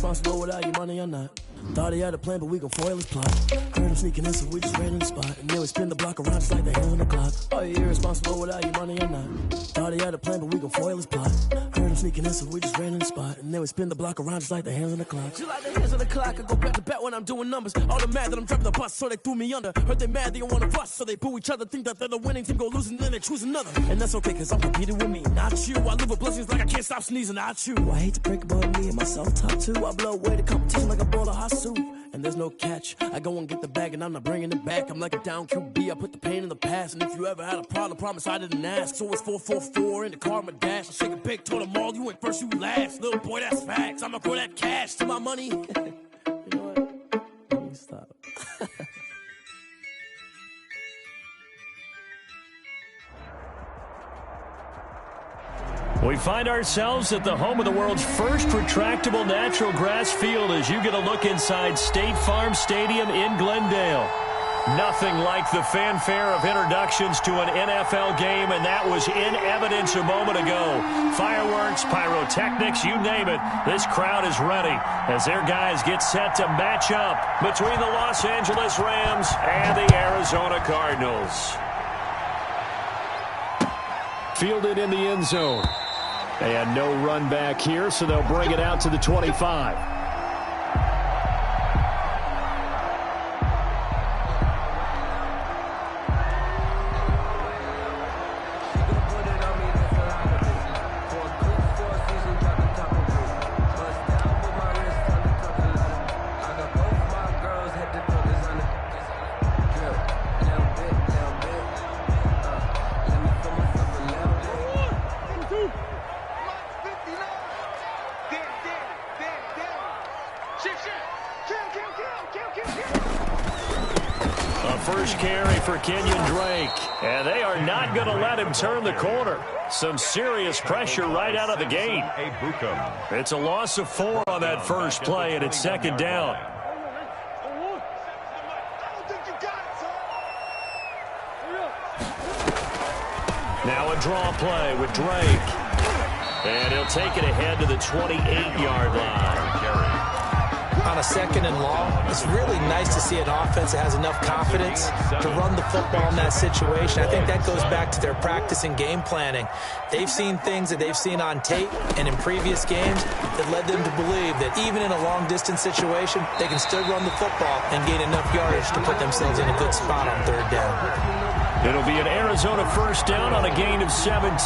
irresponsible without your money or not. Thought he had a plan, but we gon' foil his plot. Heard him sneaking in, so we just ran in the spot. And then we spin the block around just like the hands on the clock. Are you irresponsible without your money or not? Thought he had a plan, but we gon' foil his plot. Heard him sneaking in, so we just ran in the spot. And then we spin the block around just like the hands on the clock. Just like the hands on the clock, I go back to back when I'm doing numbers. All the mad that I'm dropping the bus, so they threw me under. Heard they mad, they don't wanna bust, so they boo each other. Think that they're the winning team, go losing, then they choose another. And that's okay, cause I'm competing with me, not you. I live with blessings like I can't stop sneezing, not you. I hate to break about me and myself, top two. I blow away the competition like a bowl of hot soup. And there's no catch. I go and get the bag and I'm not bringing it back. I'm like a down QB, I put the pain in the past. And if you ever had a problem, promise I didn't ask. So it's 4-4-4 in the car, my dash. I shake a big, told them all, you went first, you last. Little boy, that's facts. I'ma throw that cash to my money. You know what? Let me stop. We find ourselves at the home of the world's first retractable natural grass field as you get a look inside State Farm Stadium in Glendale. Nothing like the fanfare of introductions to an NFL game, and that was in evidence a moment ago. Fireworks, pyrotechnics, you name it. This crowd is ready as their guys get set to match up between the Los Angeles Rams and the Arizona Cardinals. Fielded in the end zone. And no run back here, so they'll bring it out to the 25. First carry for Kenyon Drake. And they are not going to let him turn the corner. Some serious pressure right out of the gate. It's a loss of 4 on that first play, and it's second down. Now a draw play with Drake. And he'll take it ahead to the 28-yard line. On a second and long, it's really nice to see an offense that has enough confidence to run the football in that situation. I think that goes back to their practice and game planning. They've seen things that they've seen on tape and in previous games that led them to believe that even in a long-distance situation, they can still run the football and gain enough yardage to put themselves in a good spot on third down. It'll be an Arizona first down on a gain of 17.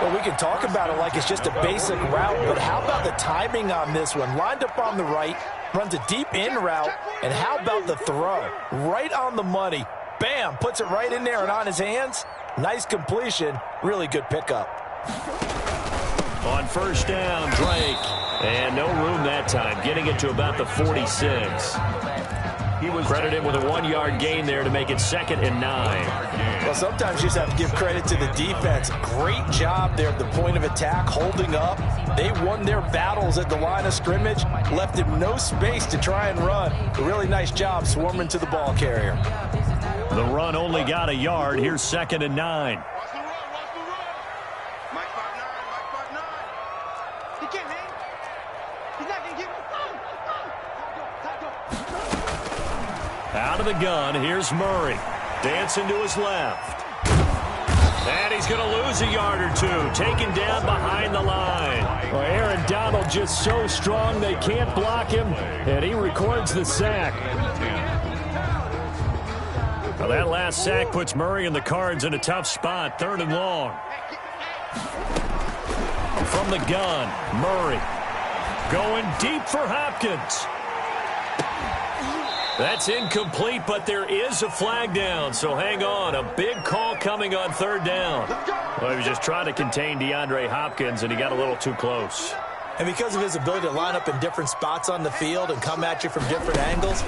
Well, we can talk about it like it's just a basic route, but how about the timing on this one? Lined up on the right, runs a deep in route, and how about the throw? Right on the money. Bam, puts it right in there and on his hands. Nice completion, really good pickup. On first down, Drake. And no room that time, getting it to about the 46. He was credited with a 1-yard gain there to make it 2nd and 9. Well, sometimes you just have to give credit to the defense. Great job there at the point of attack, holding up. They won their battles at the line of scrimmage, left him no space to try and run. A really nice job swarming to the ball carrier. The run only got a yard. Here's 2nd and 9. Out of the gun, here's Murray. Dancing to his left. And he's going to lose a yard or two. Taken down behind the line. Well, Aaron Donald just so strong they can't block him. And he records the sack. Well, that last sack puts Murray and the Cards in a tough spot. 3rd and long. From the gun, Murray. Going deep for Hopkins. That's incomplete, but there is a flag down, so hang on. A big call coming on 3rd down. Well, he was just trying to contain DeAndre Hopkins, and he got a little too close. And because of his ability to line up in different spots on the field and come at you from different angles,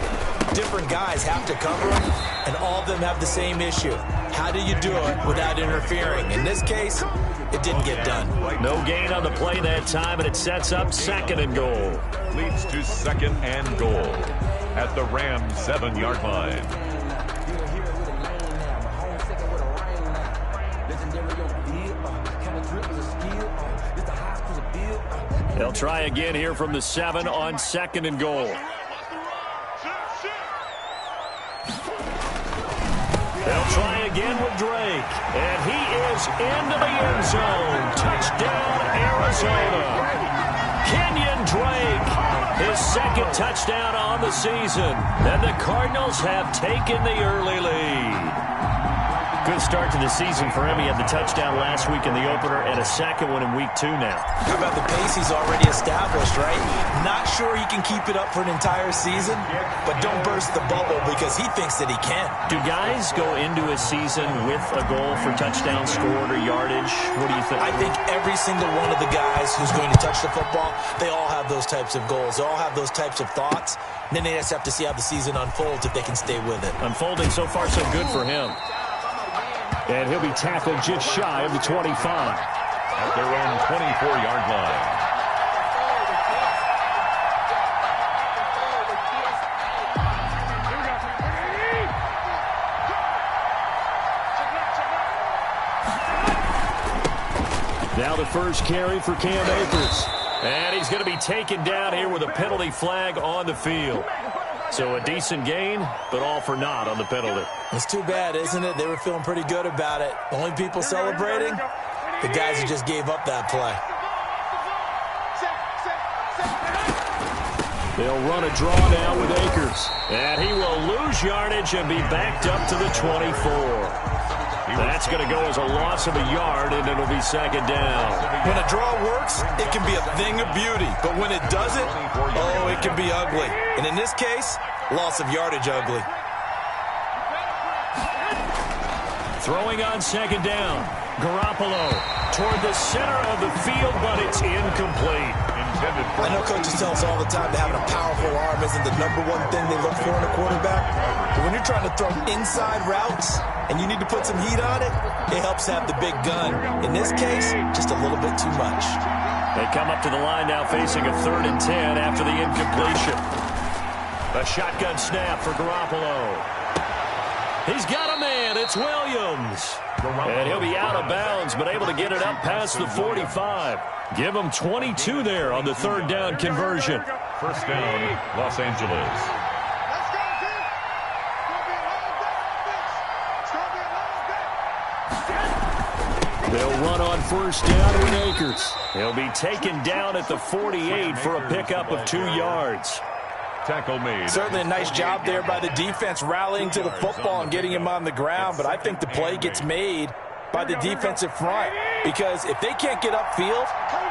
different guys have to cover him, and all of them have the same issue. How do you do it without interfering? In this case, it didn't get done. No gain on the play that time, and it sets up 2nd and goal. Leads to 2nd and goal at the Rams 7-yard line. They'll try again here from the 7 on 2nd and goal. They'll try again with Drake. And he is into the end zone. Touchdown, Arizona. Kenyon Drake, his 2nd touchdown on the season. And the Cardinals have taken the early lead. Good start to the season for him. He had the touchdown last week in the opener and a 2nd one in week 2 now. How about the pace he's already established, right? Not sure he can keep it up for an entire season, but don't burst the bubble because he thinks that he can. Do guys go into a season with a goal for touchdown scored or yardage? What do you think? I think every single one of the guys who's going to touch the football, they all have those types of goals. They all have those types of thoughts. And then they just have to see how the season unfolds if they can stay with it. Unfolding so far so good for him. And he'll be tackled just shy of the 25. At their own 24-yard line. Now the first carry for Cam Akers. And he's going to be taken down here with a penalty flag on the field. So a decent gain, but all for naught on the penalty. It's too bad, isn't it? They were feeling pretty good about it. The only people celebrating, the guys who just gave up that play. They'll run a draw now with Akers. And he will lose yardage and be backed up to the 24. That's going to go as a loss of a yard, and it'll be 2nd down. When a draw works, it can be a thing of beauty. But when it doesn't, oh, it can be ugly. And in this case, loss of yardage ugly. Throwing on 2nd down. Garoppolo toward the center of the field, but it's incomplete. I know coaches tell us all the time that having a powerful arm isn't the #1 thing they look for in a quarterback. But when you're trying to throw inside routes and you need to put some heat on it, it helps have the big gun. In this case, just a little bit too much. They come up to the line now facing a 3rd and 10 after the incompletion. A shotgun snap for Garoppolo. He's got a man. It's Williams. And he'll be out of bounds, but able to get it up past the 45. Give him 22 there on the 3rd down conversion. First down, Los Angeles. They'll run on 1st down with Akers. He'll be taken down at the 48 for a pickup of 2 yards. Tackle made. Certainly a nice job there by the defense rallying to the football and getting him on the ground, but I think the play gets made by the defensive front because if they can't get upfield,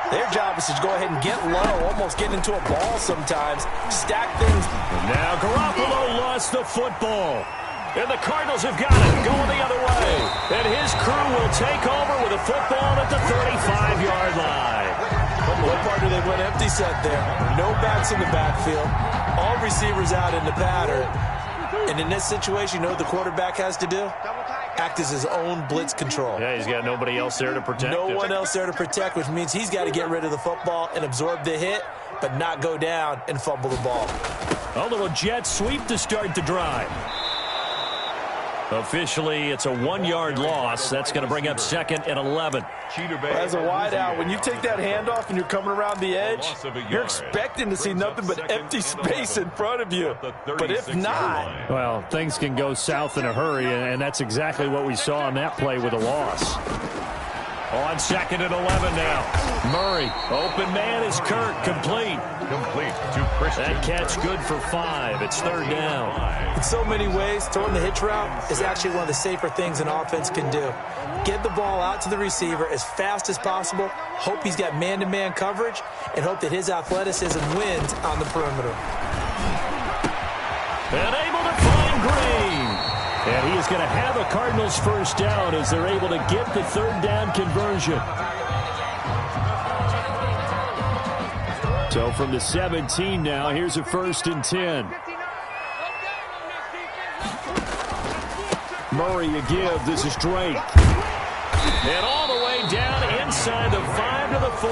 their job is to go ahead and get low, almost get into a ball sometimes, stack things. And now Garoppolo lost the football. And the Cardinals have got it going the other way. And his crew will take over with a football at the 35-yard line. What part do they went empty set there? No backs in the backfield. All receivers out in the pattern. And in this situation, you know what the quarterback has to do? Act as his own blitz control. Yeah, he's got nobody else there to protect him. No one else there to protect, which means he's got to get rid of the football and absorb the hit, but not go down and fumble the ball. A little jet sweep to start the drive. Officially, it's a 1-yard loss. That's going to bring up 2nd and 11. As a wideout, when you take that handoff and you're coming around the edge, you're expecting to see nothing but empty space in front of you. But if not... Well, things can go south in a hurry, and that's exactly what we saw on that play with a loss. On 2nd and 11 now. Murray, open man is Kirk, complete. Complete to Christian. That catch good for 5. It's 3rd down. In so many ways, throwing the hitch route is actually one of the safer things an offense can do. Get the ball out to the receiver as fast as possible, hope he's got man-to-man coverage, and hope that his athleticism wins on the perimeter. And able to find Green. And he is going to have a Cardinals first down as they're able to get the 3rd down conversion. So from the 17 now, here's a 1st and 10. Murray a give. This is Drake. And all the way down inside the 5 to the 4.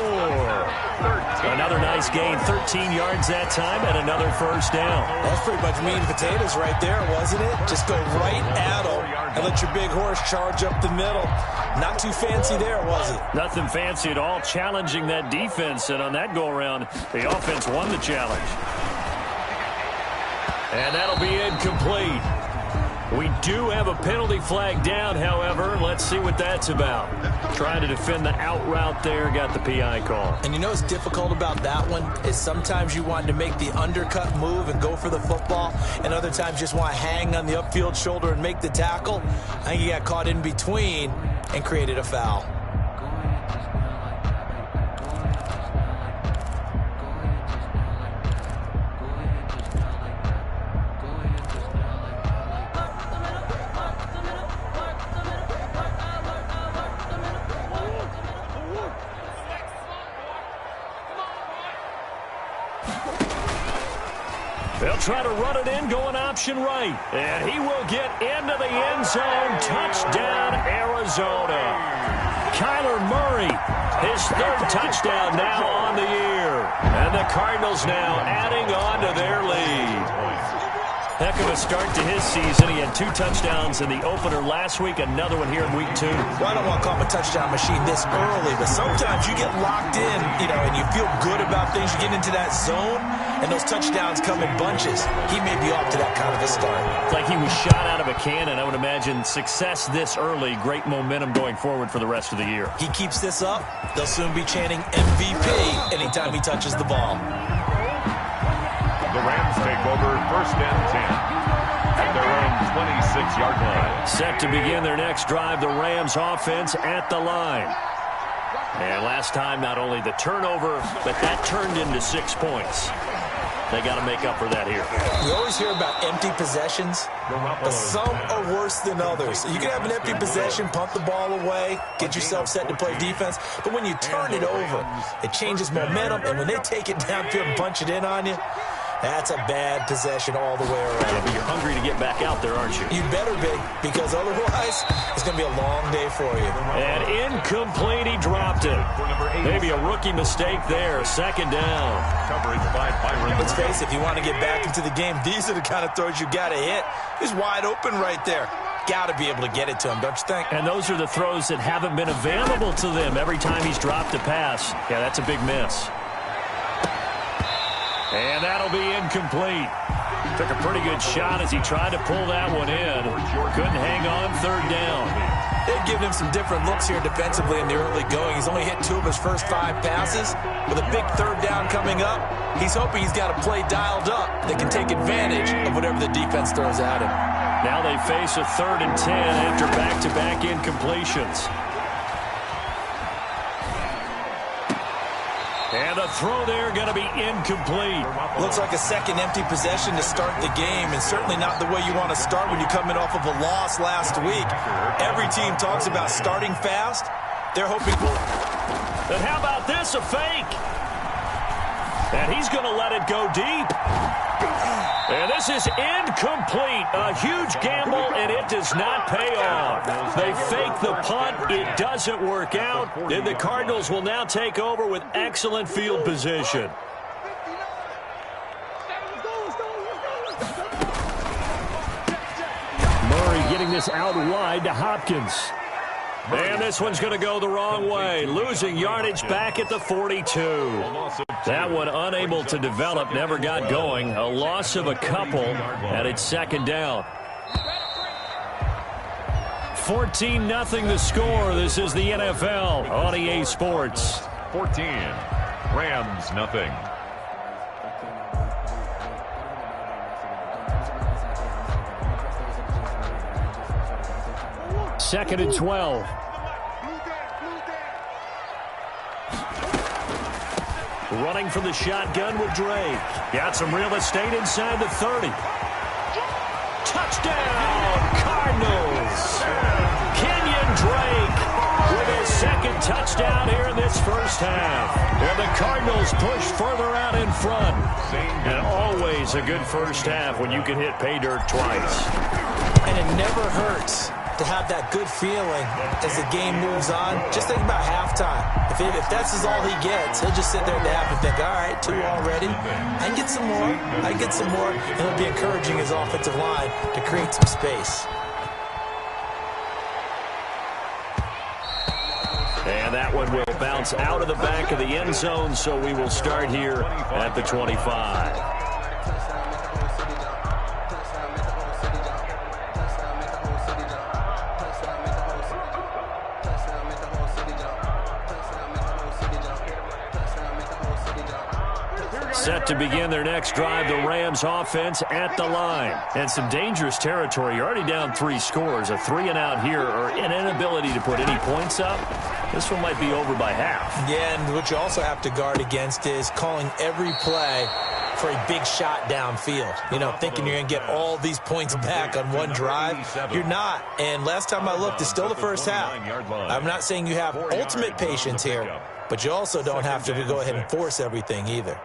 Another nice gain, 13 yards that time, and another first down. That's pretty much meat and potatoes right there, wasn't it? Just go right at them and let your big horse charge up the middle. Not too fancy there, was it? Nothing fancy at all, challenging that defense, and on that go-around, the offense won the challenge. And that'll be incomplete. We do have a penalty flag down, however. Let's see what that's about. Trying to defend the out route there, got the PI call. And you know what's difficult about that one is sometimes you want to make the undercut move and go for the football, and other times just want to hang on the upfield shoulder and make the tackle. I think you got caught in between and created a foul. They'll try to run it in, going option right. And he will get into the end zone. Touchdown, Arizona. Kyler Murray, his third touchdown now on the year. And the Cardinals now adding on to their lead. Heck of a start to his season. He had 2 touchdowns in the opener last week, another one here in week 2. Well, I don't want to call him a touchdown machine this early, but sometimes you get locked in, and you feel good about things. You get into that zone, and those touchdowns come in bunches. He may be off to that kind of a start. It's like he was shot out of a cannon. I would imagine success this early, great momentum going forward for the rest of the year. He keeps this up, they'll soon be chanting MVP anytime he touches the ball. The Rams take over 1st and 10 at their own 26-yard line. Set to begin their next drive, the Rams offense at the line. And last time, not only the turnover, but that turned into 6 points. They got to make up for that here. We always hear about empty possessions, but some are worse than others. You can have an empty possession, punt the ball away, get yourself set to play defense, but when you turn it over, it changes momentum, and when they take it downfield and punch it in on you, that's a bad possession all the way around. Yeah, but you're hungry to get back out there, aren't you? You better be, because otherwise it's going to be a long day for you. And incomplete, he dropped it. Maybe a rookie mistake there. 2nd down. Coverage by Byron. Let's face it, if you want to get back into the game, these are the kind of throws you got to hit. He's wide open right there. Got to be able to get it to him, don't you think? And those are the throws that haven't been available to them every time he's dropped a pass. Yeah, that's a big miss. And that'll be incomplete. Took a pretty good shot as he tried to pull that one in. Couldn't hang on 3rd down. They've given him some different looks here defensively in the early going. He's only hit 2 of his first 5 passes. With a big 3rd down coming up, he's hoping he's got a play dialed up that can take advantage of whatever the defense throws at him. Now they face a 3rd and 10 after back-to-back incompletions. And the throw there going to be incomplete. Looks like a second empty possession to start the game, and certainly not the way you want to start when you're coming off of a loss last week. Every team talks about starting fast. They're hoping. And how about this, a fake? And he's going to let it go deep. And this is incomplete. A huge gamble, and it does not pay off. They fake the punt. It doesn't work out. And the Cardinals will now take over with excellent field position. Murray getting this out wide to Hopkins. And this one's going to go the wrong way. Losing yardage back at the 42. That one unable to develop, never got going. A loss of a couple, and it's 2nd down. 14-0 the score. This is the NFL on EA Sports. 14. Rams, nothing. Second and 12. Running from the shotgun with Drake. Got some real estate inside the 30. Touchdown, Cardinals. Kenyon Drake with his 2nd touchdown here in this first half. And the Cardinals push further out in front. And always a good first half when you can hit pay dirt twice. And it never hurts to have that good feeling as the game moves on. Just think about halftime. If that's all he gets, he'll just sit there at the half and think, all right, 2 already. I can get some more. I can get some more. And he'll be encouraging his offensive line to create some space. And that one will bounce out of the back of the end zone, so we will start here at the 25. Set to begin their next drive, the Rams offense at the line. And some dangerous territory. You're already down 3 scores. A 3-and-out here, or an inability to put any points up. This one might be over by half. Yeah, and what you also have to guard against is calling every play for a big shot downfield. You know, thinking you're going to get all these points back on one drive. You're not. And last time I looked, it's still the first half. I'm not saying you have ultimate patience here, but you also don't have to go ahead and force everything either.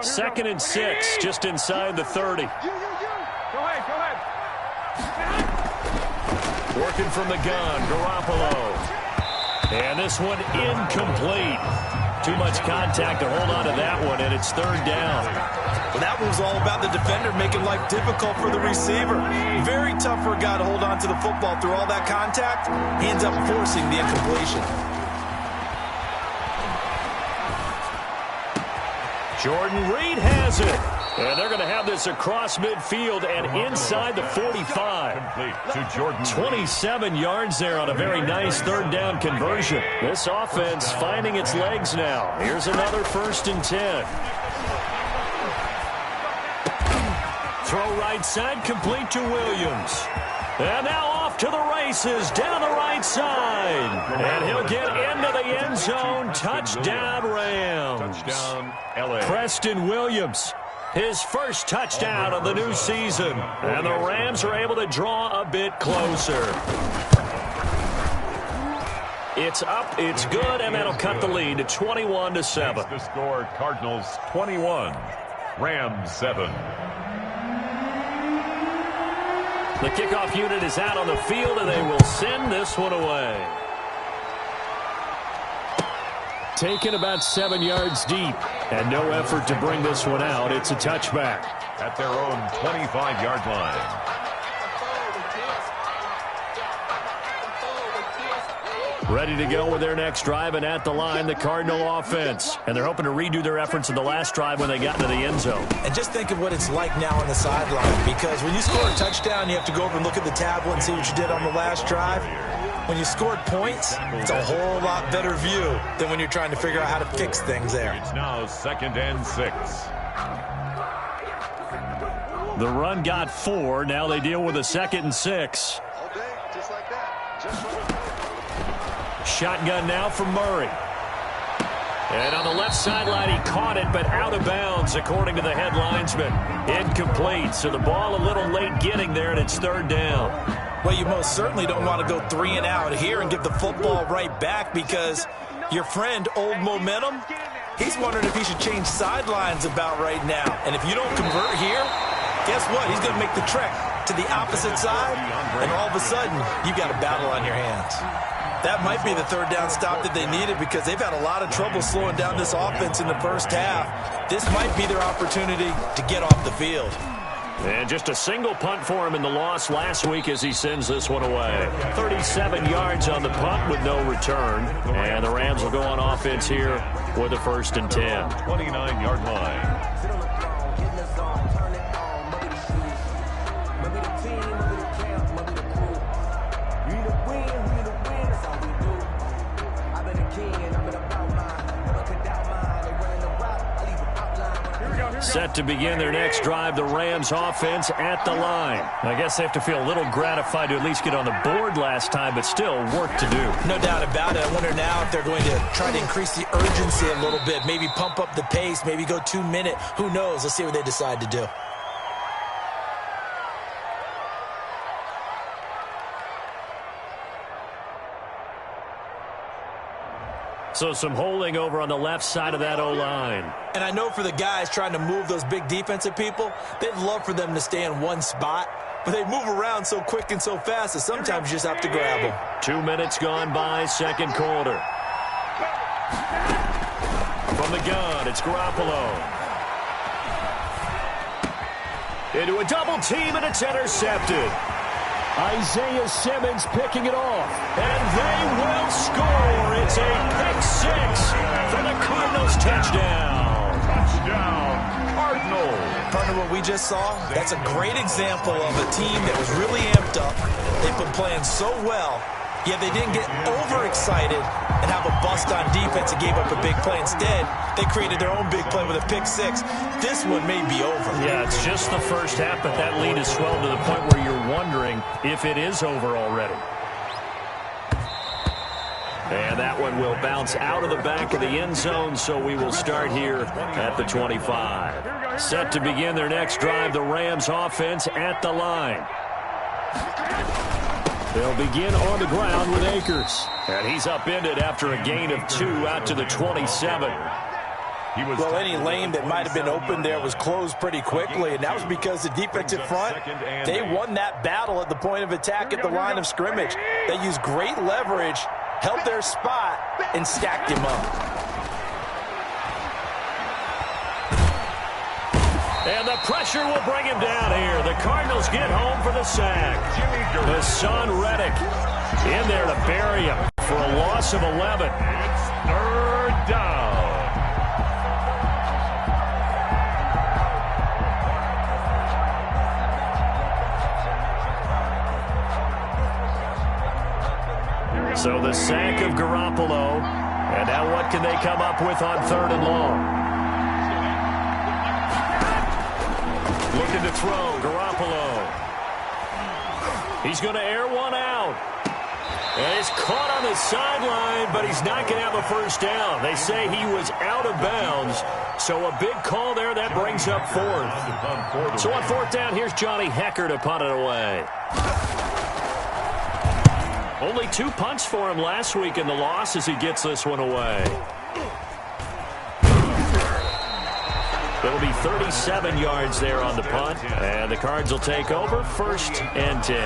Second and 6, just inside the 30. Go ahead. Working from the gun, Garoppolo. And this one incomplete. Too much contact to hold on to that one, and it's 3rd down. Well, that was all about the defender making life difficult for the receiver. Very tough for a guy to hold on to the football through all that contact. He ends up forcing the incompletion. Jordan Reed has it. And they're going to have this across midfield and inside the 45. Complete to Jordan. 27 yards there on a very nice 3rd down conversion. This offense finding its legs now. Here's another 1st and 10. Throw right side, complete to Williams. And now off to the races, down the right side. And he'll get into the end zone. Touchdown, Rams. Touchdown, LA. Preston Williams, his first touchdown of the new season. And the Rams are able to draw a bit closer. It's up, it's good, and that'll cut the lead to 21-7. The score, Cardinals 21, Rams 7. The kickoff unit is out on the field, and they will send this one away. Taken about 7 yards deep, and no effort to bring this one out. It's a touchback. At their own 25-yard line. Ready to go with their next drive, and at the line, the Cardinal offense. And they're hoping to redo their efforts in the last drive when they got into the end zone. And just think of what it's like now on the sideline, because when you score a touchdown, you have to go over and look at the tablet and see what you did on the last drive. When you scored points, it's a whole lot better view than when you're trying to figure out how to fix things there. It's now 2nd and 6. The run got 4. Now they deal with a 2nd and 6. All day, just like that. Just like that. Shotgun now for Murray. And on the left sideline, he caught it, but out of bounds, according to the head linesman. Incomplete, so the ball a little late getting there, and it's 3rd down. Well, you most certainly don't want to go 3 and out here and give the football right back, because your friend, Old Momentum, he's wondering if he should change sidelines about right now. And if you don't convert here, guess what? He's going to make the trek to the opposite side, and all of a sudden, you've got a battle on your hands. That might be the 3rd down stop that they needed, because they've had a lot of trouble slowing down this offense in the first half. This might be their opportunity to get off the field. And just a single punt for him in the loss last week as he sends this one away. 37 yards on the punt with no return. And the Rams will go on offense here with a 1st and 10. 29-yard line. Set to begin their next drive, the Rams offense at the line. I guess they have to feel a little gratified to at least get on the board last time, but still work to do. No doubt about it. I wonder now if they're going to try to increase the urgency a little bit, maybe pump up the pace, maybe go 2 minute. Who knows? Let's see what they decide to do. So some holding over on the left side of that O-line. And I know for the guys trying to move those big defensive people, they'd love for them to stay in one spot. But they move around so quick and so fast that sometimes you just have to grab them. 2 minutes gone by, second quarter. From the gun, it's Garoppolo. Into a double team, and it's intercepted. Isaiah Simmons picking it off, and they will score. It's a pick six for the Cardinals touchdown. Touchdown, Cardinals. Partner, what we just saw, that's a great example of a team that was really amped up. They've been playing so well, yet they didn't get overexcited and have a bust on defense and gave up a big play. Instead, they created their own big play with a pick six. This one may be over. Yeah, it's just the first half, but that lead has swelled to the point where you're wondering if it is over already. And that one will bounce out of the back of the end zone, so we will start here at the 25. Set to begin their next drive, the Rams offense at the line. They'll begin on the ground with Akers. And he's upended after a gain of 2 out to the 27. Well, any lane that might have been open there was closed pretty quickly, and that was because the defensive front, they won that battle at the point of attack at the line of scrimmage. They used great leverage, held their spot, and stacked him up. And the pressure will bring him down here. The Cardinals get home for the sack. Hassan Reddick in there to bury him for a loss of 11. It's third down. So the sack of Garoppolo. And now what can they come up with on third and long? Looking to throw, Garoppolo. He's going to air one out. And it's caught on the sideline, but he's not going to have a first down. They say he was out of bounds. So a big call there, that brings up fourth. So on fourth down, here's Johnny Hekker to punt it away. Only 2 punts for him last week in the loss as he gets this one away. It'll be 37 yards there on the punt, and the Cards will take over, 1st and 10.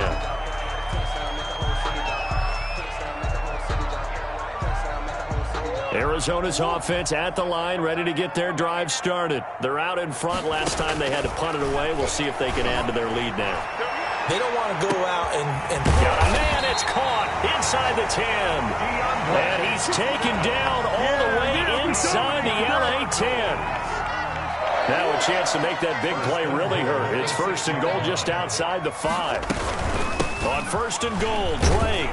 Arizona's offense at the line, ready to get their drive started. They're out in front. Last time they had to punt it away. We'll see if they can add to their lead now. They don't want to go out and man, it's caught inside the 10. And he's taken down all the way inside the LA 10. Now a chance to make that big play really hurt. It's 1st and goal just outside the 5. On 1st and goal, Drake.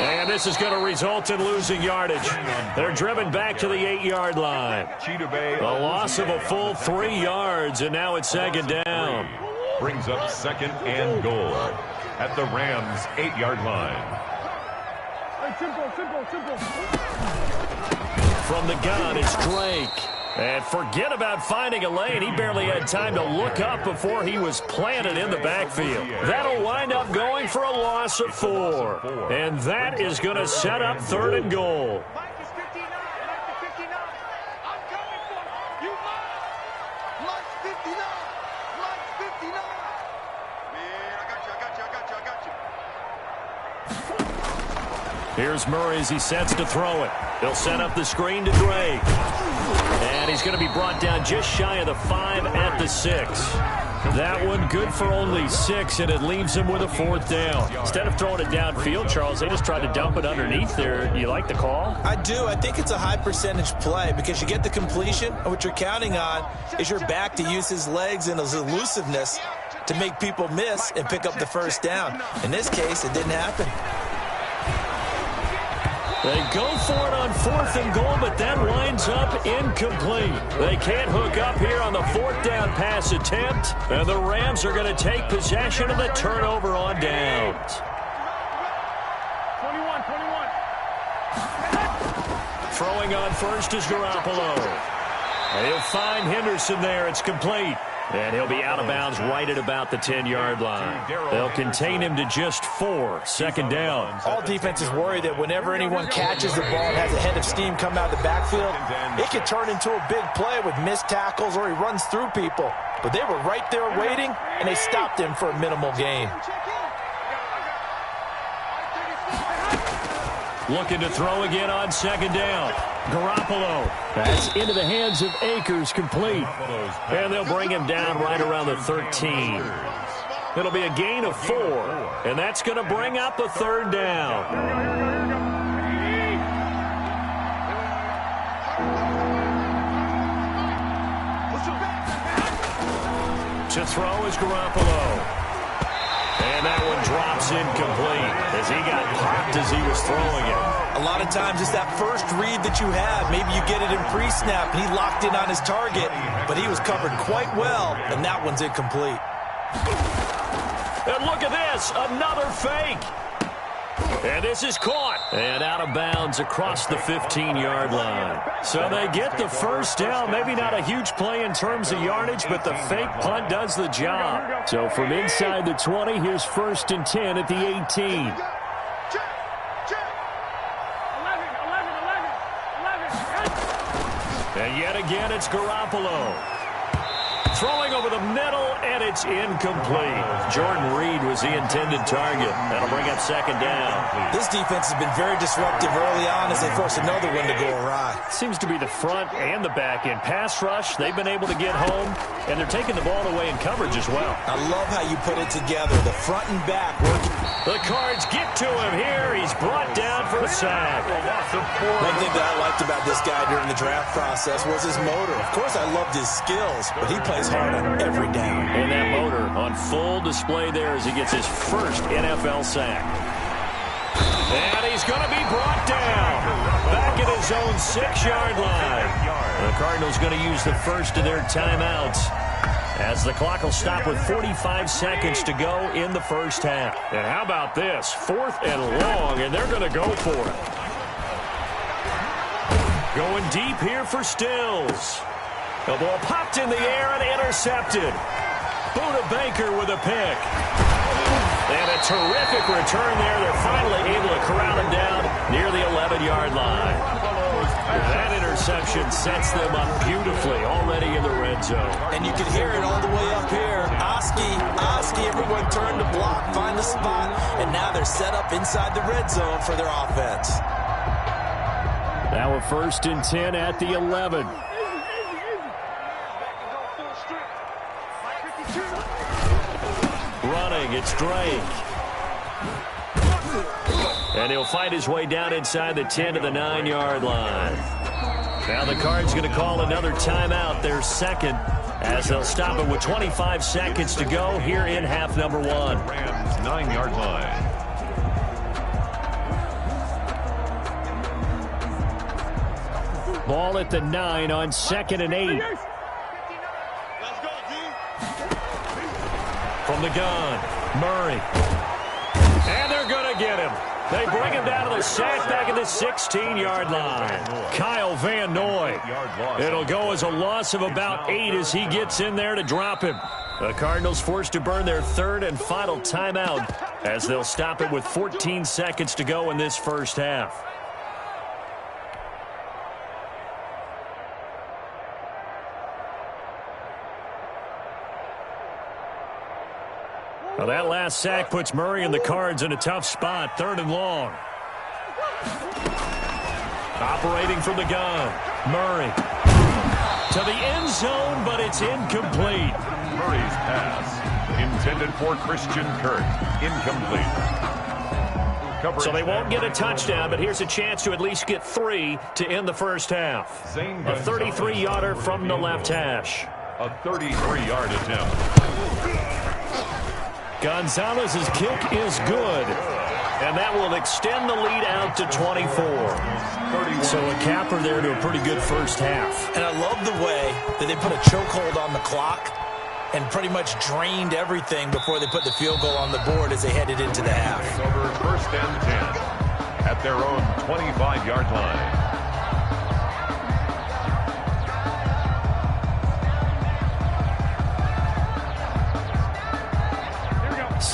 And this is going to result in losing yardage. They're driven back to the 8-yard line. A loss of a full 3 yards, and now it's 2nd down. Brings up 2nd and goal at the Rams' 8-yard line. From the gun, it's Drake. And forget about finding a lane. He barely had time to look up before he was planted in the backfield. That'll wind up going for a loss of 4. And that is going to set up 3rd and goal. Here's Murray as he sets to throw it. He'll set up the screen to Drake. And he's going to be brought down just shy of the 5 at the 6. That one good for only 6, and it leaves him with a 4th down. Instead of throwing it downfield, Charles, they just tried to dump it underneath there. Do you like the call? I do. I think it's a high percentage play because you get the completion, and what you're counting on is your back to use his legs and his elusiveness to make people miss and pick up the 1st down. In this case, it didn't happen. They go for it on 4th and goal, but that winds up incomplete. They can't hook up here on the 4th down pass attempt, and the Rams are going to take possession of the turnover on downs. 21. Throwing on 1st is Garoppolo. He'll find Henderson there. It's complete. And he'll be out of bounds right at about the 10-yard line. They'll contain him to just 4, second down. All defenses worry that whenever anyone catches the ball and has a head of steam come out of the backfield, it can turn into a big play with missed tackles or he runs through people. But they were right there waiting, and they stopped him for a minimal gain. Looking to throw again on second down. Garoppolo. That's into the hands of Akers, complete. And they'll bring him down right around the 13. It'll be a gain of 4, and that's going to bring up a third down. To throw is Garoppolo. And that one drops incomplete as he got popped as he was throwing it. A lot of times it's that first read that you have. Maybe you get it in pre-snap, and he locked in on his target, but he was covered quite well, and that one's incomplete. And look at this, another fake. And this is caught. And out of bounds across the 15-yard line. So they get the first down. Maybe not a huge play in terms of yardage, but the fake punt does the job. So from inside the 20, here's 1st and 10 at the 18. And yet again, it's Garoppolo. Throwing over the middle, and it's incomplete. Jordan Reed was the intended target. That'll bring up second down. This defense has been very disruptive early on as they force another one to go awry. Seems to be the front and the back end. Pass rush, they've been able to get home, and they're taking the ball away in coverage as well. I love how you put it together, the front and back working. The Cards get to him here. He's brought down for a sack. One thing that I liked about this guy during the draft process was his motor. Of course, I loved his skills, but he plays hard on every down. And that motor on full display there as he gets his first NFL sack. And he's going to be brought down back at his own 6-yard line. The Cardinals going to use the first of their timeouts as the clock will stop with 45 seconds to go in the first half. And how about this? 4th and long, and they're going to go for it. Going deep here for Stills. The ball popped in the air and intercepted. Buda Baker with a pick. And a terrific return there. They're finally able to corral him down near the 11-yard line. That interception sets them up beautifully already in the red zone. And you can hear it all the way up here. Oski, everyone turned to block, find the spot, and now they're set up inside the red zone for their offense. Now a 1st and 10 at the 11. Running, it's Drake. And he'll fight his way down inside the 10 to the 9-yard line. Now the Cards going to call another timeout, their second, as they'll stop it with 25 seconds to go here in half number 1. Rams 9-yard line. Ball at the 9 on 2nd and 8. From the gun, Murray. And they're going to get him. They bring him down to the sack back at the 16-yard line. Kyle Van Noy. It'll go as a loss of about 8 as he gets in there to drop him. The Cardinals forced to burn their 3rd and final timeout as they'll stop it with 14 seconds to go in this first half. Well, that last sack puts Murray and the Cards in a tough spot. 3rd and long. Operating from the gun. Murray. To the end zone, but it's incomplete. Murray's pass intended for Christian Kirk. Incomplete. So they won't get a touchdown, but here's a chance to at least get 3 to end the first half. A 33-yarder from the left hash. A 33-yard attempt. Gonzalez's kick is good, and that will extend the lead out to 24. So a capper there to a pretty good first half. And I love the way that they put a chokehold on the clock and pretty much drained everything before they put the field goal on the board as they headed into the half. Over 1st and 10 at their own 25-yard line.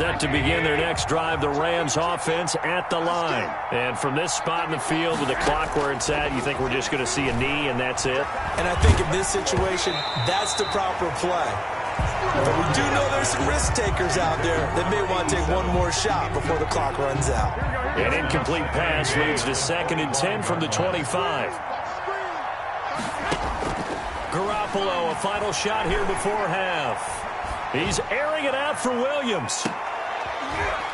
Set to begin their next drive, the Rams offense at the line. And from this spot in the field with the clock where it's at, you think we're just going to see a knee and that's it? And I think in this situation, that's the proper play. But we do know there's some risk takers out there that may want to take one more shot before the clock runs out. An incomplete pass leads to 2nd and 10 from the 25. Garoppolo, a final shot here before half. He's airing it out for Williams.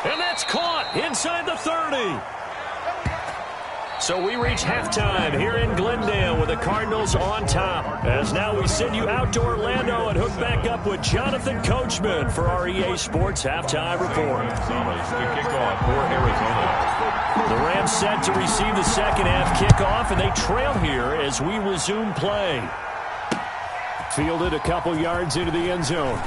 And that's caught inside the 30. So we reach halftime here in Glendale with the Cardinals on top. As now we send you out to Orlando and hook back up with Jonathan Coachman for our EA Sports Halftime Report. To kick off for Arizona. The Rams set to receive the second half kickoff, and they trail here as we resume play. Fielded a couple yards into the end zone.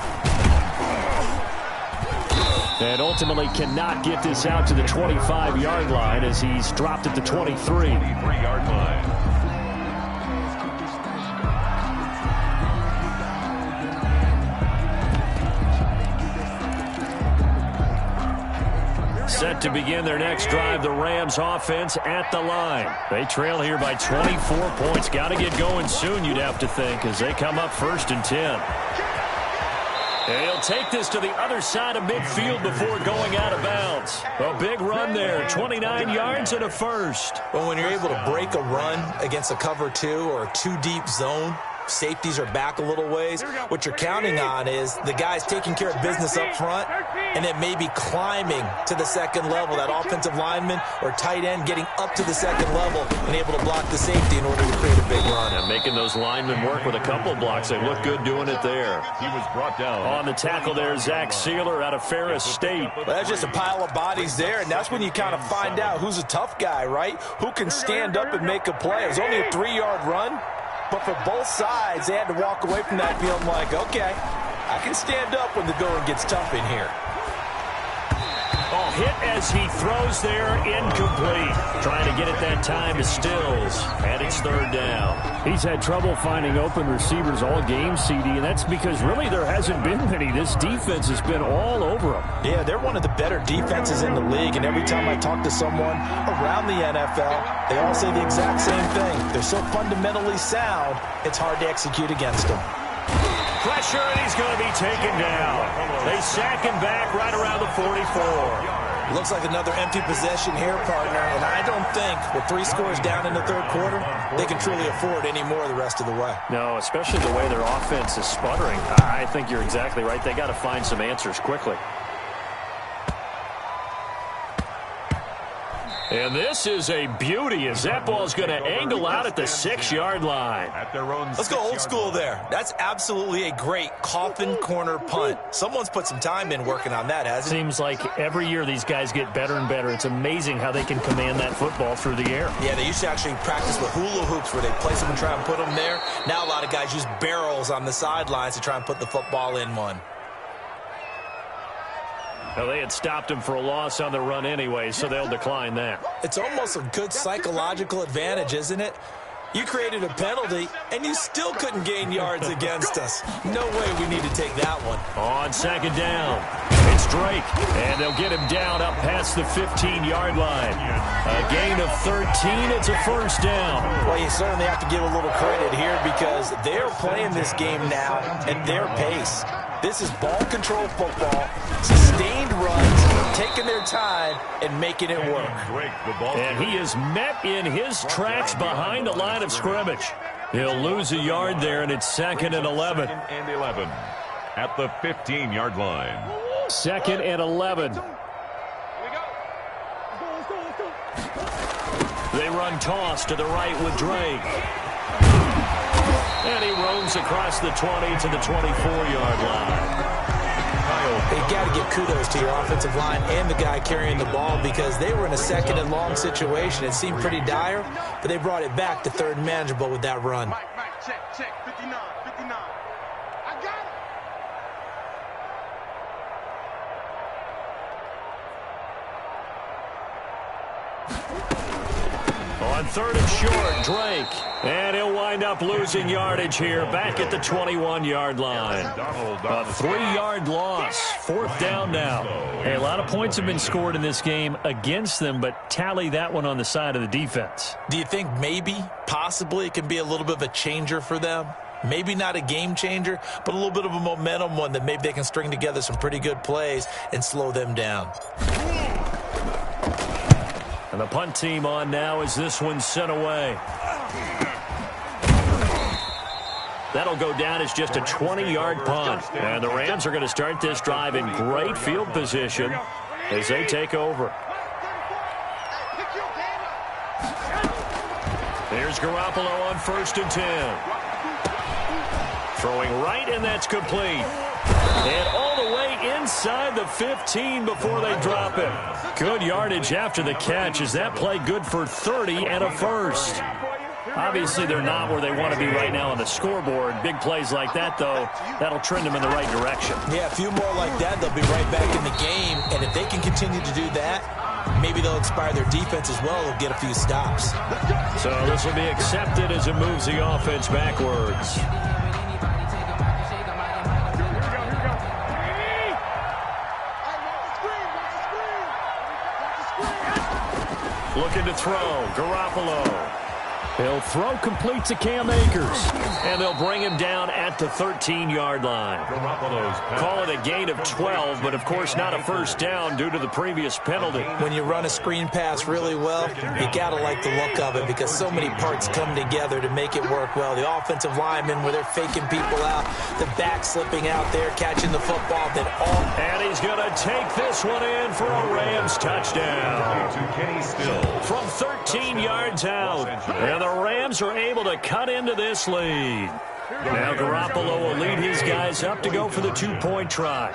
And ultimately cannot get this out to the 25-yard line as he's dropped at the 23. 23-yard line. Set to begin their next drive, the Rams offense at the line. They trail here by 24 points. Got to get going soon, you'd have to think, as they come up 1st and 10. And he'll take this to the other side of midfield before going out of bounds. A big run there, 29 yards and a first. Well, when you're able to break a run against a cover 2 or a 2-deep zone, safeties are back a little ways. What you're counting on is the guys taking care of business up front and then maybe climbing to the second level, that offensive lineman or tight end getting up to the second level and able to block the safety in order to create a big run. And making those linemen work with a couple blocks. They look good doing it there. He was brought down. On the tackle there, Zach Sealer out of Ferris State. Well, that's just a pile of bodies there, and that's when you kind of find out who's a tough guy, right? Who can stand up and make a play. It was only a 3-yard run. But for both sides, they had to walk away from that feeling like, okay, I can stand up when the going gets tough in here. Oh, hit as he throws there, incomplete. Trying to get it that time to Stills, and it's 3rd down. He's had trouble finding open receivers all game, CD, and that's because really there hasn't been many. This defense has been all over them. Yeah, they're one of the better defenses in the league, and every time I talk to someone around the NFL, they all say the exact same thing. They're so fundamentally sound, it's hard to execute against them. Pressure, and he's going to be taken down. They sack him back right around the 44. Looks like another empty possession here, partner, and I don't think with 3 scores down in the 3rd quarter, they can truly afford any more the rest of the way. No, especially the way their offense is sputtering. I think you're exactly right. They got to find some answers quickly. And this is a beauty as that ball is going to angle out at the 6-yard line. At their own Let's go old school there. That's absolutely a great coffin corner punt. Someone's put some time in working on that, hasn't it? Seems like every year these guys get better and better. It's amazing how they can command that football through the air. Yeah, they used to actually practice with hula hoops where they place them and try and put them there. Now a lot of guys use barrels on the sidelines to try and put the football in one. Well, they had stopped him for a loss on the run anyway, so they'll decline that. It's almost a good psychological advantage, isn't it? You created a penalty, and you still couldn't gain yards against us. No way we need to take that one. On 2nd down, it's Drake, and they'll get him down up past the 15-yard line. A gain of 13, it's a 1st down. Well, you certainly have to give a little credit here because they're playing this game now at their pace. This is ball control football, sustained runs, taking their time and making it work. And he is met in his tracks behind the line of scrimmage. He'll lose a yard there, and it's 2nd and 11. 2nd and 11 at the 15-yard line. 2nd and 11. They run toss to the right with Drake. And he roams across the 20 to the 24-yard line. You got to give kudos to your offensive line and the guy carrying the ball because they were in a 2nd and long situation. It seemed pretty dire, but they brought it back to 3rd and manageable with that run. Check, 59, 59. I got it. On 3rd and short, Drake. And he'll wind up losing yardage here back at the 21-yard line. A 3-yard loss. 4th down now. Hey, a lot of points have been scored in this game against them, but tally that one on the side of the defense. Do you think maybe, possibly, it can be a little bit of a changer for them? Maybe not a game changer, but a little bit of a momentum one that maybe they can string together some pretty good plays and slow them down. And the punt team on now as this one's sent away. That'll go down as just a 20-yard punt. And the Rams are going to start this drive in great field position as they take over. Here's Garoppolo on 1st and 10. Throwing right, and that's complete. And all the way inside the 15 before they drop it. Good yardage after the catch. Is that play good for 30 and a first? Obviously, they're not where they want to be right now on the scoreboard. Big plays like that, though, that'll trend them in the right direction. Yeah, a few more like that, they'll be right back in the game. And if they can continue to do that, maybe they'll inspire their defense as well. They'll get a few stops. So this will be accepted as it moves the offense backwards. Looking to throw, Garoppolo. He'll throw complete to Cam Akers. And they'll bring him down at the 13-yard line. Call it a gain of 12, but of course not a first down due to the previous penalty. When you run a screen pass really well, you got to like the look of it because so many parts come together to make it work well. The offensive linemen where they're faking people out, the back slipping out there, catching the football. And he's going to take this one in for a Rams touchdown. From 13 yards out. And the Rams are able to cut into this lead. Now Garoppolo will lead his guys up to go for the 2-point try.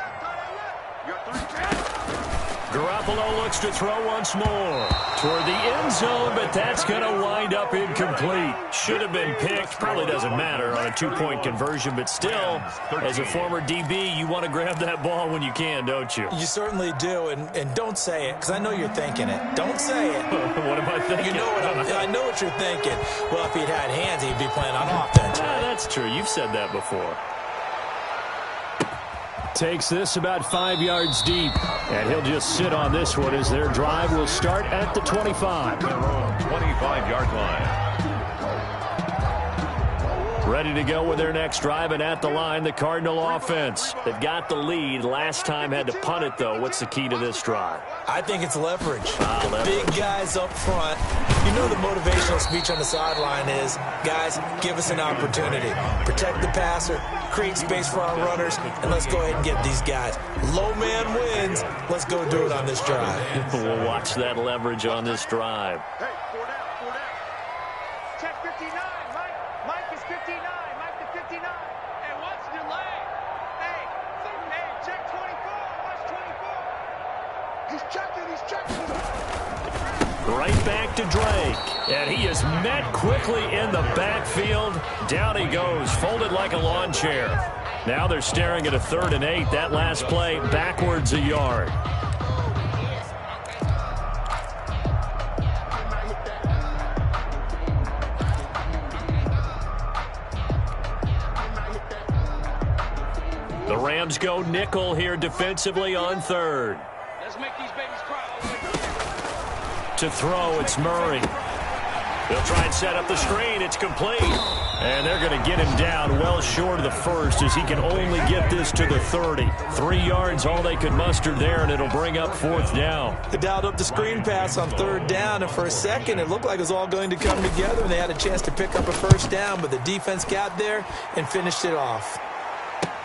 Garoppolo looks to throw once more toward the end zone, but that's going to wind up incomplete. Should have been picked. Probably doesn't matter on a 2-point conversion, but still, as a former DB, you want to grab that ball when you can, don't you? You certainly do, and don't say it, because I know you're thinking it. Don't say it. What am I thinking? You know I know what you're thinking. Well, if he'd had hands, he'd be playing on offense. Right? That's true. You've said that before. Takes this about 5 yards deep, and he'll just sit on this one as their drive will start at the 25. 25-yard line. Ready to go with their next drive, and at the line, the Cardinal offense. They've got the lead. Last time had to punt it, though. What's the key to this drive? I think it's leverage. Leverage. Big guys up front. You know the motivational speech on the sideline is, guys, give us an opportunity. Protect the passer, create space for our runners, and let's go ahead and get these guys. Low man wins. Let's go do it on this drive. We'll watch that leverage on this drive. Hey, 4 down, 4 down. Check 59, Mike. Mike is 59. Mike to 59. Hey, watch the delay. Hey, check 24. Watch 24. He's checking. Right back to Drake. And he is met quickly in the backfield. Down he goes, folded like a lawn chair. Now they're staring at a 3rd and 8. That last play backwards a yard. The Rams go nickel here defensively on 3rd. Let's make these babies cry. To throw, it's Murray. They'll try and set up the screen. It's complete. And they're going to get him down well short of the first as he can only get this to the 30. 3 yards, all they could muster there, and it'll bring up 4th down. They dialed up the screen pass on 3rd down, and for a second it looked like it was all going to come together, and they had a chance to pick up a first down, but the defense got there and finished it off.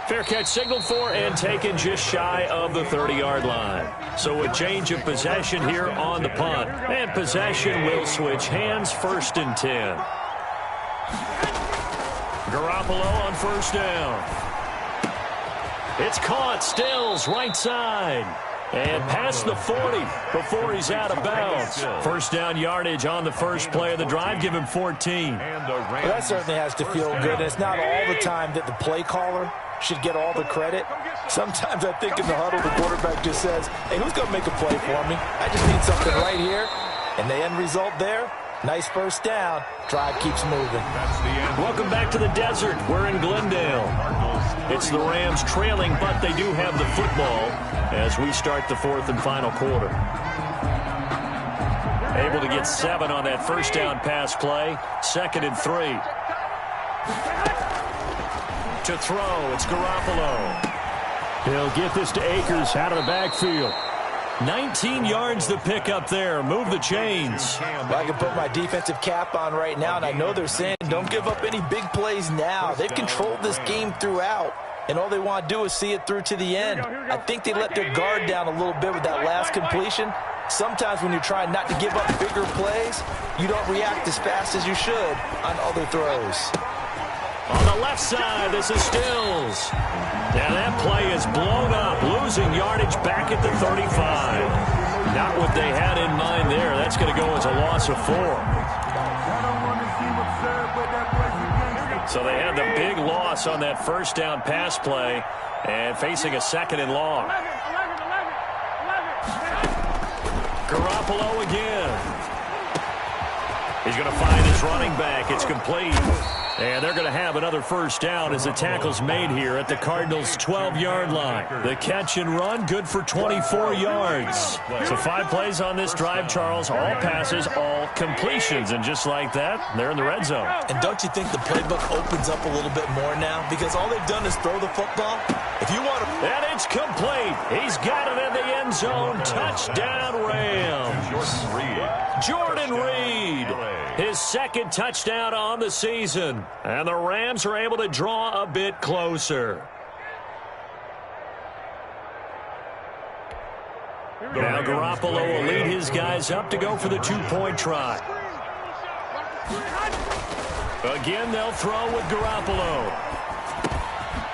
Fair catch signaled for and taken just shy of the 30-yard line. So a change of possession here on the punt. And possession will switch hands, 1st and 10. Garoppolo on 1st down. It's caught. Stills right side. And past the 40 before he's out of bounds. 1st down yardage on the first play of the drive. Give him 14. Well, that certainly has to feel good. And it's not all the time that the play caller should get all the credit. Sometimes I think in the huddle, the quarterback just says, hey, who's going to make a play for me? I just need something right here. And the end result there, Nice first down. Drive keeps moving. That's the end. Welcome back to the desert. We're in Glendale. It's the Rams trailing, but they do have the football as we start the fourth and final quarter. Able to get 7 on that first down pass play. 2nd and 3. To throw, it's Garoppolo. He'll get this to Akers out of the backfield. 19 yards to pick up there. Move the chains. Well, I can put my defensive cap on right now, and I know they're saying don't give up any big plays now. They've controlled this game throughout, and all they want to do is see it through to the end. I think they let their guard down a little bit with that last completion. Sometimes when you're trying not to give up bigger plays, you don't react as fast as you should on other throws. On the left side, this is Stills. And that play is blown up, losing yardage back at the 35. Not what they had in mind there. That's going to go as a loss of 4. So they had the big loss on that first down pass play and facing a 2nd and long. Garoppolo again. He's going to find his running back. It's complete. And they're going to have another first down as the tackle's made here at the Cardinals' 12-yard line. The catch and run, good for 24 yards. So 5 plays on this drive, Charles. All passes, all completions. And just like that, they're in the red zone. And don't you think the playbook opens up a little bit more now? Because all they've done is throw the football. If you want to... And it's complete. He's got it in the end zone. Touchdown, Rams. Jordan Reed. His 2nd touchdown on the season. And the Rams are able to draw a bit closer. Now Garoppolo will lead his guys up to go for the 2-point try. Again, they'll throw with Garoppolo.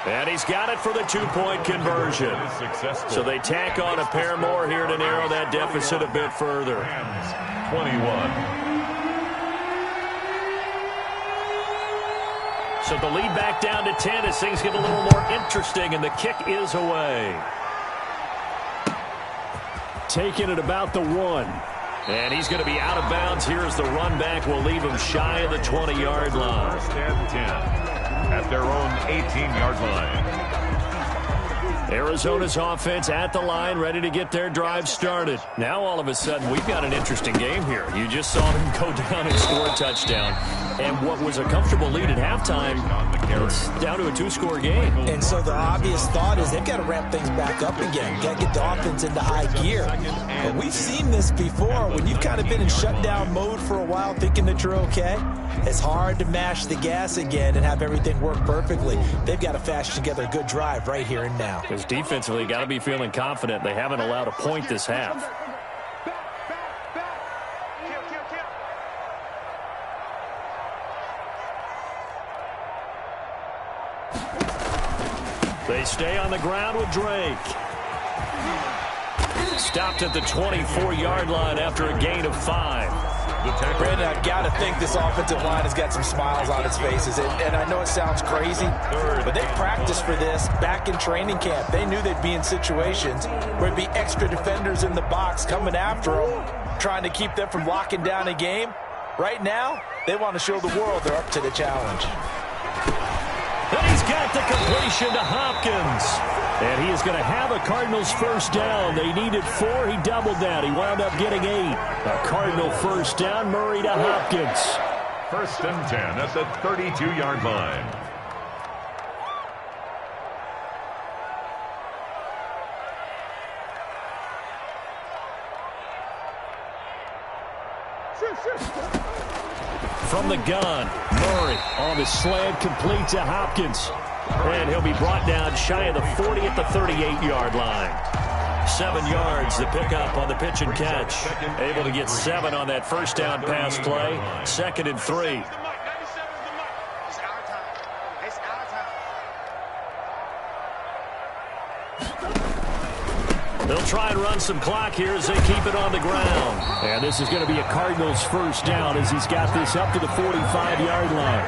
And he's got it for the 2-point conversion. So they tack on a pair more here to narrow that deficit a bit further. 21. So the lead back down to 10 as things get a little more interesting, and the kick is away. Taking it about the 1. And he's going to be out of bounds here as the run back will leave him shy of the 20-yard line. 1st and 10 at their own 18-yard line. Arizona's offense at the line, ready to get their drive started. Now all of a sudden we've got an interesting game here. You just saw them go down and score a touchdown. And what was a comfortable lead at halftime, it's down to a 2-score game. And so the obvious thought is they've got to ramp things back up again. Got to get the offense into high gear. But we've seen this before. When you've kind of been in shutdown mode for a while thinking that you're okay, it's hard to mash the gas again and have everything work perfectly. They've got to fashion together a good drive right here and now. Because defensively, got to be feeling confident. They haven't allowed a point this half. They stay on the ground with Drake. Stopped at the 24-yard line after a gain of 5. Brandon, I've got to think this offensive line has got some smiles on its faces. And I know it sounds crazy, but they practiced for this back in training camp. They knew they'd be in situations where there'd be extra defenders in the box coming after them, trying to keep them from locking down a game. Right now, they want to show the world they're up to the challenge. And he's got the completion to Hopkins. And he is going to have a Cardinals first down. They needed 4. He doubled that. He wound up getting 8. A Cardinal first down. Murray to Hopkins. 1st and 10 at the 32-yard line. From the gun, Murray on the slant, complete to Hopkins. And he'll be brought down shy of the 40 at the 38-yard line. 7 yards to pick up on the pitch and catch. Able to get 7 on that first down pass play. 2nd and 3. They'll try and run some clock here as they keep it on the ground. And this is going to be a Cardinals first down as he's got this up to the 45-yard line.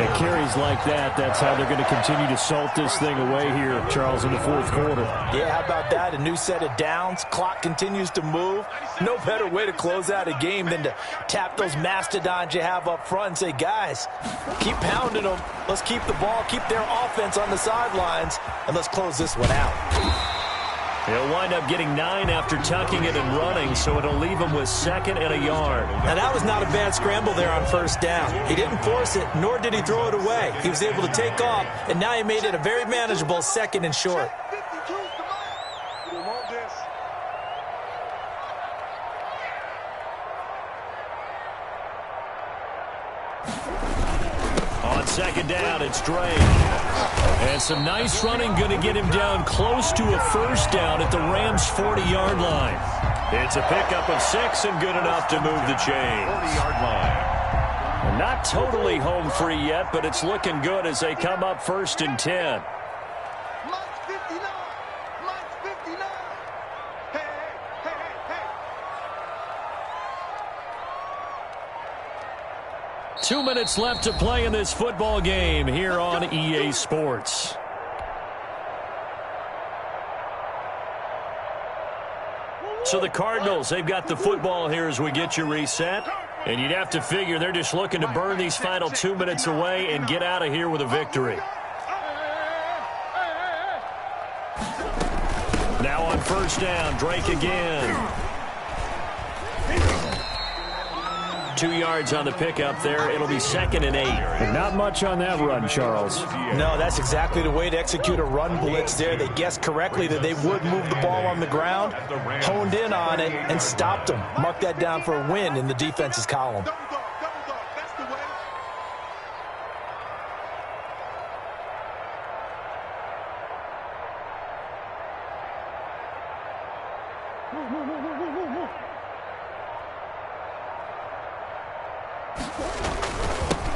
And carries like that, that's how they're going to continue to salt this thing away here, Charles, in the fourth quarter. Yeah, how about that? A new set of downs. Clock continues to move. No better way to close out a game than to tap those mastodons you have up front and say, guys, keep pounding them. Let's keep the ball, keep their offense on the sidelines, and let's close this one out. He'll wind up getting 9 after tucking it and running, so it'll leave him with 2nd and a yard. Now, that was not a bad scramble there on first down. He didn't force it, nor did he throw it away. He was able to take off, and now he made it a very manageable 2nd and short. On 2nd down, it's Drake. And some nice running going to get him down close to a first down at the Rams' 40-yard line. It's a pickup of 6 and good enough to move the chains. 40-yard line. Not totally home free yet, but it's looking good as they come up 1st and 10. Mike's 59. Mike's 59. Hey, hey, hey, hey. 2 minutes left to play in this football game here on EA Sports. So the Cardinals, they've got the football here as we get you reset. And you'd have to figure they're just looking to burn these final 2 minutes away and get out of here with a victory. Now on first down, Drake again. 2 yards on the pickup there. It'll be 2nd and 8. And not much on that run, Charles. No, that's exactly the way to execute a run blitz there. They guessed correctly that they would move the ball on the ground, honed in on it, and stopped them. Mark that down for a win in the defense's column. That's the way.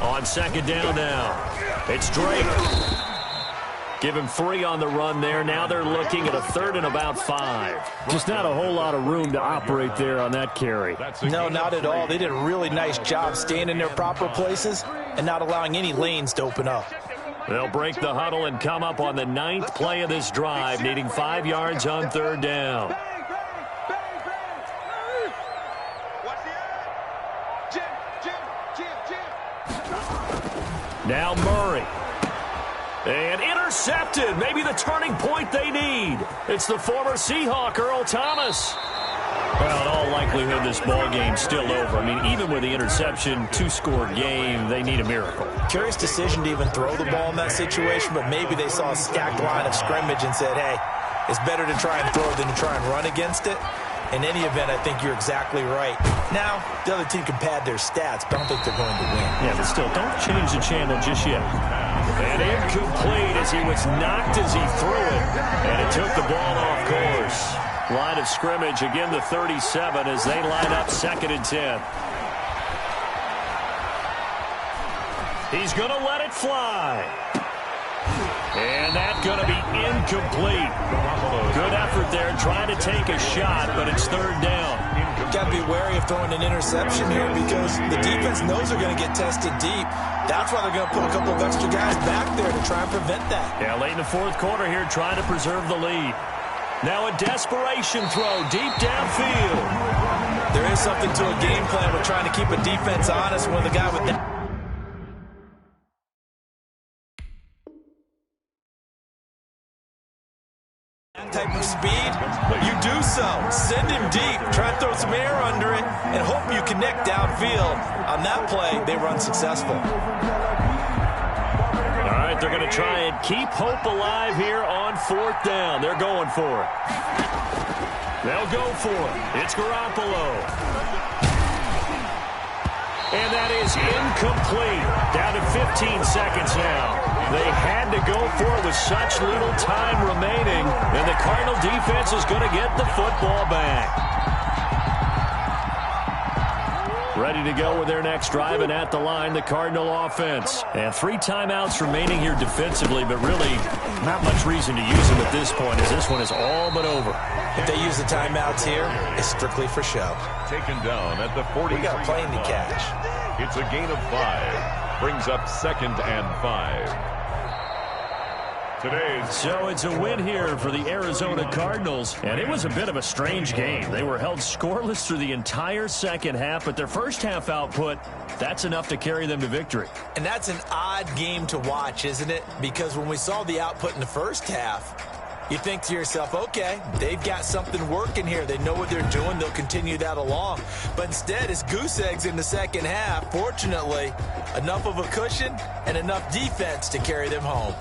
On 2nd down now, it's Drake. Give him 3 on the run there. Now they're looking at a 3rd and about 5. Just not a whole lot of room to operate there on that carry. No, not at all. They did a really nice job staying in their proper places and not allowing any lanes to open up. They'll break the huddle and come up on the 9th play of this drive, needing 5 yards on 3rd down. Now Murray. And intercepted. Maybe the turning point they need. It's the former Seahawk, Earl Thomas. Well, in all likelihood, this ball game's still over. I mean, even with the interception, 2-score game, they need a miracle. Curious decision to even throw the ball in that situation, but maybe they saw a stacked line of scrimmage and said, hey, it's better to try and throw than to try and run against it. In any event, I think you're exactly right. Now, the other team can pad their stats, but I don't think they're going to win. Yeah, but still, don't change the channel just yet. And incomplete as he was knocked as he threw it. And it took the ball off course. Line of scrimmage, again the 37 as they line up 2nd and 10. He's going to let it fly. And that's going to be incomplete. Good effort there trying to take a shot, but it's 3rd down. Got to be wary of throwing an interception here because the defense knows they're going to get tested deep. That's why they're going to put a couple of extra guys back there to try and prevent that. Yeah, late in the 4th quarter here trying to preserve the lead. Now a desperation throw deep downfield. There is something to a game plan with trying to keep a defense honest when the guy with that type of speed, you do so. Send him deep, try to throw some air under it, and hope you connect downfield. On that play, they run successful. All right, they're going to try and keep hope alive here on 4th down. They're going for it. They'll go for it. It's Garoppolo. And that is incomplete. Down to 15 seconds now. They had to go for it with such little time remaining, and the Cardinal defense is going to get the football back. Ready to go with their next drive, and at the line, the Cardinal offense. And 3 timeouts remaining here defensively, but really not much reason to use them at this point, as this one is all but over. If they use the timeouts here, it's strictly for show. Taken down at the 40. We got a plane to catch. It's a gain of 5. Brings up 2nd and 5. So it's a win here for the Arizona Cardinals, and it was a bit of a strange game. They were held scoreless through the entire second half, but their first half output, that's enough to carry them to victory. And that's an odd game to watch, isn't it? Because when we saw the output in the first half, you think to yourself, okay, they've got something working here. They know what they're doing. They'll continue that along. But instead, it's goose eggs in the second half. Fortunately, enough of a cushion and enough defense to carry them home.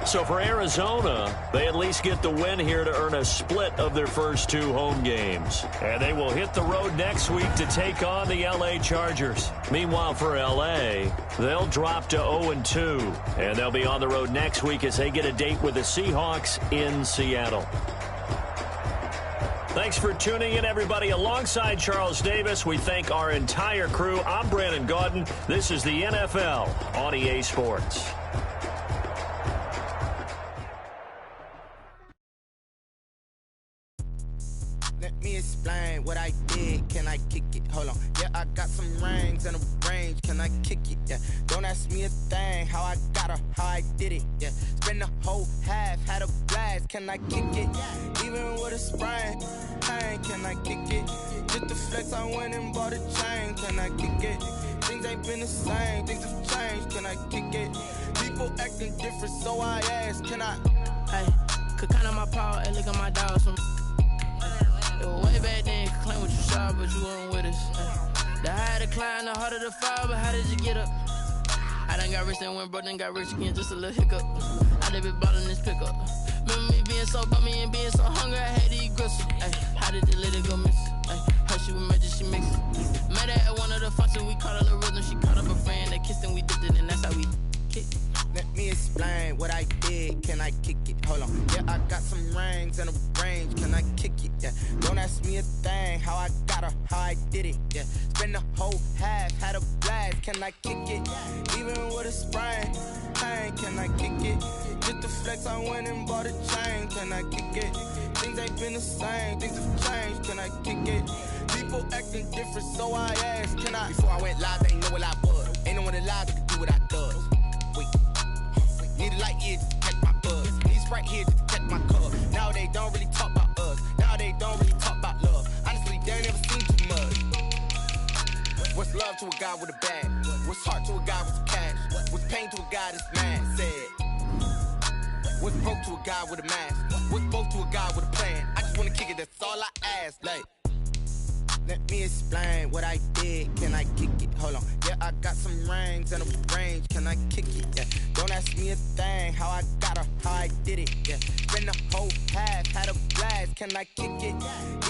So for Arizona, they at least get the win here to earn a split of their first 2 home games. And they will hit the road next week to take on the L.A. Chargers. Meanwhile, for L.A., they'll drop to 0-2. And they'll be on the road next week as they get a date with the Seahawks in Seattle. Thanks for tuning in, everybody. Alongside Charles Davis, we thank our entire crew. I'm Brandon Gaudin. This is the NFL on EA Sports. Let me explain what I did. Can I kick it? Hold on. Yeah, I got some rings and a range. Can I kick it? Yeah. Don't ask me a thing. How I got her, how I did it. Yeah. Spend the whole half, had a blast. Can I kick it? Even with a sprain. Pain, can I kick it? Just the flex, I went and bought a chain. Can I kick it? Things ain't been the same. Things have changed. Can I kick it? People acting different, so I ask. Can I? Hey, could count on my power and look at my dogs from. It was way back then, you could claim what you saw, but you weren't with us. The higher the climb, the harder the fall, but how did you get up? I done got rich and went broke, then got rich again, just a little hiccup. I done been bought in this pickup. Remember me being so bummy and being so hungry, I had to eat gristle. Ay, how did the lady go miss? Ay, her she was magic, she mixed it. Met her at one of the functions, we caught her the rhythm, she caught up a friend, they kissed and we dipped it, and that's how we kicked. Let me explain what I did. Can I kick it? Hold on. Yeah, I got some rings and a range. Can I kick it? Yeah. Don't ask me a thing. How I got her, how I did it. Yeah. Spend the whole half, had a blast. Can I kick it? Even with a sprain. Pain, can I kick it? Just the flex, I went and bought a chain. Can I kick it? Things ain't been the same. Things have changed. Can I kick it? People acting different, so I asked. Can I? Before I went live, they ain't know what I was. Ain't no one alive that could do what I does. Need a light here to catch my buzz. Need Sprite here to catch my cup. Now they don't really talk about us. Now they don't really talk about love. Honestly, they ain't never seen too much. What's love to a guy with a bag? What's heart to a guy with some cash? What's pain to a guy that's mad? Said. What's broke to a guy with a mask? What's both to a guy with a plan? I just wanna kick it, that's all I ask. Like, let me explain what I did. Can I kick it? Hold on. Yeah, I got some rings and a range. Can I kick it? Yeah. Don't ask me a thing. How I got her, how I did it. Yeah. Spend the whole half, had a blast. Can I kick it?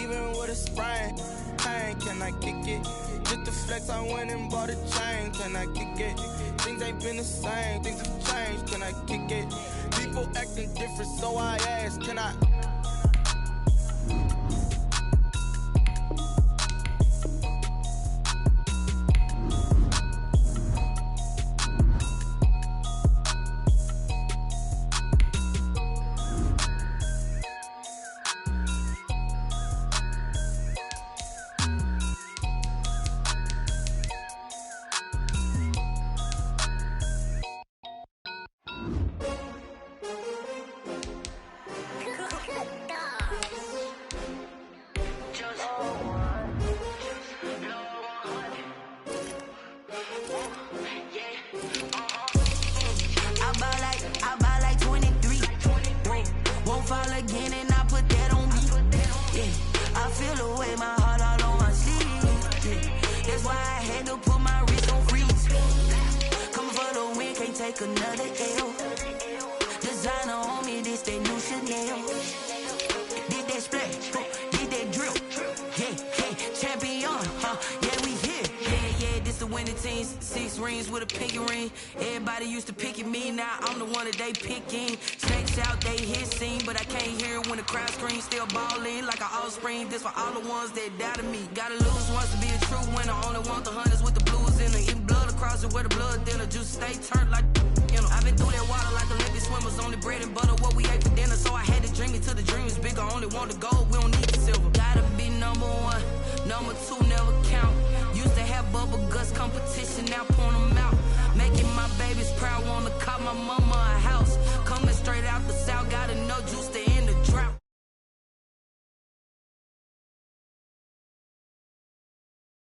Even with a sprain. Pain, can I kick it? Just the flex, I went and bought a chain. Can I kick it? Things ain't been the same. Things have changed. Can I kick it? People acting different, so I ask. Can I? winning teams, 6 rings with a pinky ring. Everybody used to pick at me, now I'm the one that they picking. Snakes out, they hit scene, but I can't hear when the crowd screams. Still ballin' like an offspring. This for all the ones that doubted me. Gotta lose once to be a true winner. Only want the hunters with the blues in the eating blood across it where the blood dinner. Juice stay turned like you know. I've been through that water like Olympic swimmers. Only bread and butter what we ate for dinner. So I had to dream it till the dream is bigger. Only want the gold, we don't need the silver. Gotta be number 1, number 2 never count. Used to have bubble guts competition.